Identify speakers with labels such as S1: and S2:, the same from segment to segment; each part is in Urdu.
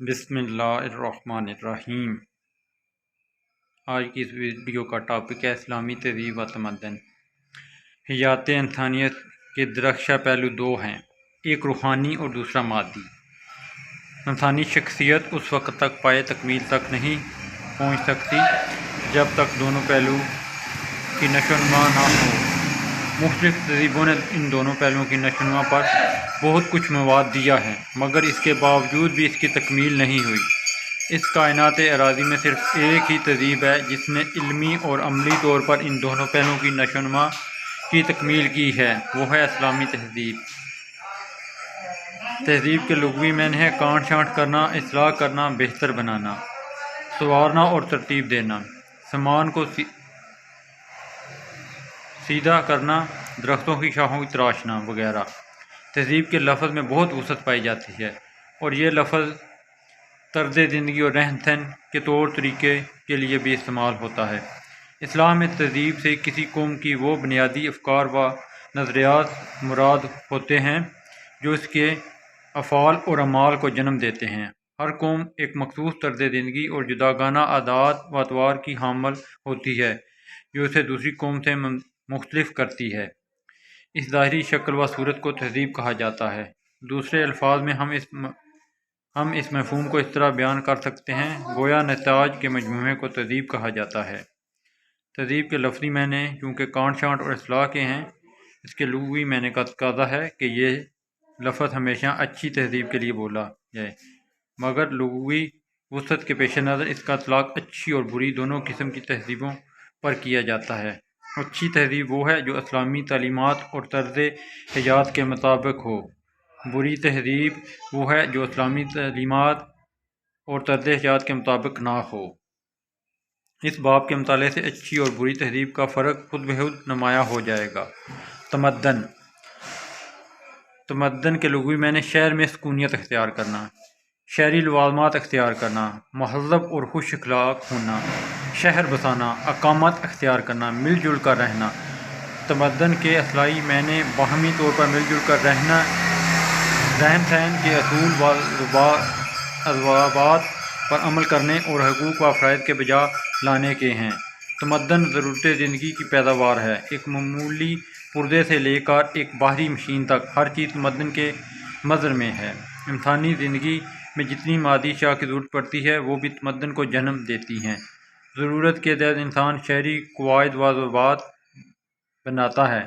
S1: بسم اللہ الرحمن الرحیم۔ آج کی اس ویڈیو کا ٹاپک ہے اسلامی تہذیب و تمدن۔ حیات انسانیت کے درخشاں پہلو دو ہیں، ایک روحانی اور دوسرا مادی۔ انسانی شخصیت اس وقت تک پائے تکمیل تک نہیں پہنچ سکتی جب تک دونوں پہلو کی نشو و نما نہ ہو۔ مختلف تہذیبوں نے ان دونوں پہلوؤں کی نشو و نما پر بہت کچھ مواد دیا ہے، مگر اس کے باوجود بھی اس کی تکمیل نہیں ہوئی۔ اس کائنات اراضی میں صرف ایک ہی تہذیب ہے جس نے علمی اور عملی طور پر ان دونوں پہلوؤں کی نشو و نما کی تکمیل کی ہے، وہ ہے اسلامی تہذیب۔ تہذیب کے لغوی معنی ہے کاٹ چھانٹ کرنا، اصلاح کرنا، بہتر بنانا، سنوارنا اور ترتیب دینا، سامان کو سیدھا کرنا، درختوں کی شاخوں کی تراشنا وغیرہ۔ تہذیب کے لفظ میں بہت وسعت پائی جاتی ہے، اور یہ لفظ طرز زندگی اور رہن سہن کے طور طریقے کے لیے بھی استعمال ہوتا ہے۔ اسلام میں تہذیب سے کسی قوم کی وہ بنیادی افکار و نظریات مراد ہوتے ہیں جو اس کے افعال اور اعمال کو جنم دیتے ہیں۔ ہر قوم ایک مخصوص طرز زندگی اور جداگانہ عادات و اطوار کی حامل ہوتی ہے جو اسے دوسری قوم سے مختلف کرتی ہے۔ اس ظاہری شکل و صورت کو تہذیب کہا جاتا ہے۔ دوسرے الفاظ میں ہم اس مفہوم کو اس طرح بیان کر سکتے ہیں، گویا نتائج کے مجموعے کو تہذیب کہا جاتا ہے۔ تہذیب کے لفظی معنی چونکہ کاٹ چھانٹ اور اصلاح کے ہیں، اس کے لغوی معنی کا تقاضا ہے کہ یہ لفظ ہمیشہ اچھی تہذیب کے لیے بولا جائے، مگر لغوی وسعت کے پیش نظر اس کا اطلاق اچھی اور بری دونوں قسم کی تہذیبوں پر کیا جاتا ہے۔ اچھی تہذیب وہ ہے جو اسلامی تعلیمات اور طرز حیات کے مطابق ہو، بری تہذیب وہ ہے جو اسلامی تعلیمات اور طرز حیات کے مطابق نہ ہو۔ اس باب کے مطالعے سے اچھی اور بری تہذیب کا فرق خود بخود نمایاں ہو جائے گا۔ تمدن۔ تمدن کے لغوی معنی شہر میں سکونیت اختیار کرنا، شہری لوازمات اختیار کرنا، مہذب اور خوش اخلاق ہونا، شہر بسانا، اقامت اختیار کرنا، مل جل کر رہنا۔ تمدن کے اصطلاحی معنی باہمی طور پر مل جل کر رہنا، رہن سہن کے اصول و ضوابط پر عمل کرنے اور حقوق و فرائض کے بجا لانے کے ہیں۔ تمدن ضرورت زندگی کی پیداوار ہے، ایک معمولی پردے سے لے کر ایک باہری مشین تک ہر چیز تمدن کے مظہر میں ہے۔ انسانی زندگی میں جتنی مادی اشیاء کی ضرورت پڑتی ہے وہ بھی تمدن کو جنم دیتی ہیں۔ ضرورت کے تحت انسان شہری قواعد و ضوابط بناتا ہے،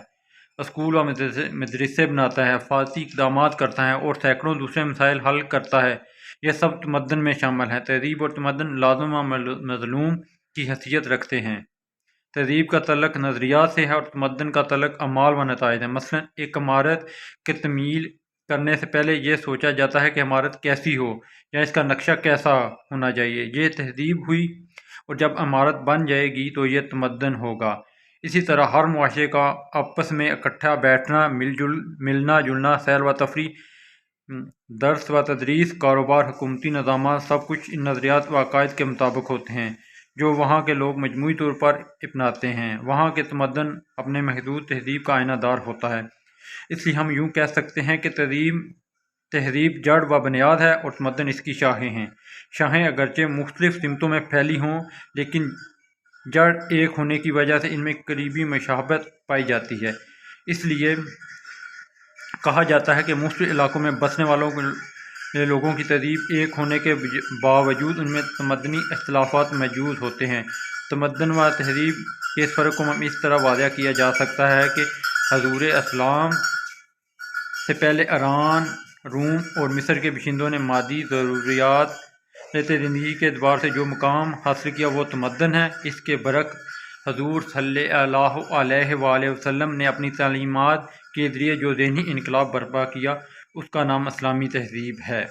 S1: اسکول و مدرسے بناتا ہے، حفاظتی اقدامات کرتا ہے اور سینکڑوں دوسرے مسائل حل کرتا ہے۔ یہ سب تمدن میں شامل ہیں۔ تہذیب اور تمدن لازم و ملزوم کی حیثیت رکھتے ہیں۔ تہذیب کا تعلق نظریات سے ہے اور تمدن کا تعلق اعمال و نتائج ہے۔ مثلا ایک عمارت کی تعمیر کرنے سے پہلے یہ سوچا جاتا ہے کہ عمارت کیسی ہو یا اس کا نقشہ کیسا ہونا چاہیے، یہ تہذیب ہوئی، اور جب عمارت بن جائے گی تو یہ تمدن ہوگا۔ اسی طرح ہر معاشرے کا آپس میں اکٹھا بیٹھنا، ملنا جلنا، سیر و تفریح، درس و تدریس، کاروبار، حکومتی نظامات، سب کچھ ان نظریات و عقائد کے مطابق ہوتے ہیں جو وہاں کے لوگ مجموعی طور پر اپناتے ہیں۔ وہاں کے تمدن اپنے محدود تہذیب کا آئینہ دار ہوتا ہے۔ اس لیے ہم یوں کہہ سکتے ہیں کہ تہذیب جڑ و بنیاد ہے اور تمدن اس کی شاخیں ہیں۔ شاخیں اگرچہ مختلف سمتوں میں پھیلی ہوں، لیکن جڑ ایک ہونے کی وجہ سے ان میں قریبی مشابہت پائی جاتی ہے۔ اس لیے کہا جاتا ہے کہ مختلف علاقوں میں بسنے والوں لوگوں کی تہذیب ایک ہونے کے باوجود ان میں تمدنی اختلافات موجود ہوتے ہیں۔ تمدن و تہذیب کے اس فرق کو اس طرح واضح کیا جا سکتا ہے کہ حضور اسلام سے پہلے ایران، روم اور مصر کے باشندوں نے مادی ضروریات زندگی کے اعتبار سے جو مقام حاصل کیا وہ تمدن ہے۔ اس کے برعکس حضور صلی اللہ علیہ وآلہ وسلم نے اپنی تعلیمات کے ذریعے جو ذہنی انقلاب برپا کیا اس کا نام اسلامی تہذیب ہے۔